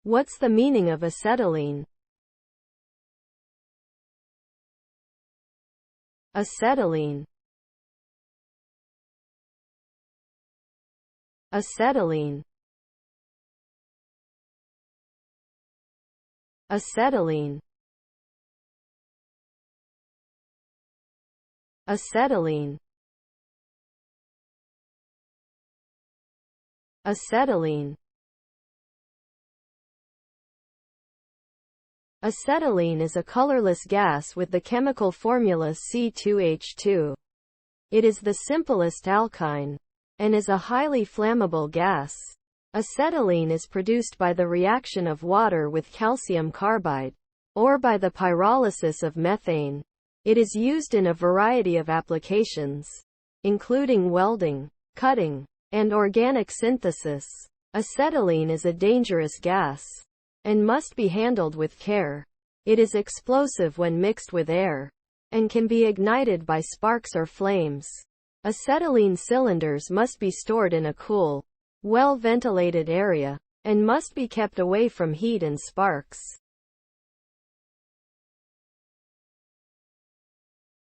What's the meaning of acetylene? Acetylene. Acetylene. Acetylene. Acetylene. Acetylene. Acetylene is a colorless gas with the chemical formula C2H2. It is the simplest alkyne and is a highly flammable gas. Acetylene is produced by the reaction of water with calcium carbide, or by the pyrolysis of methane. It is used in a variety of applications, including welding, cutting, and organic synthesis. Acetylene is a dangerous gas and must be handled with care. It is explosive when mixed with air and can be ignited by sparks or flames. Acetylene cylinders must be stored in a cool, well-ventilated area and must be kept away from heat and sparks.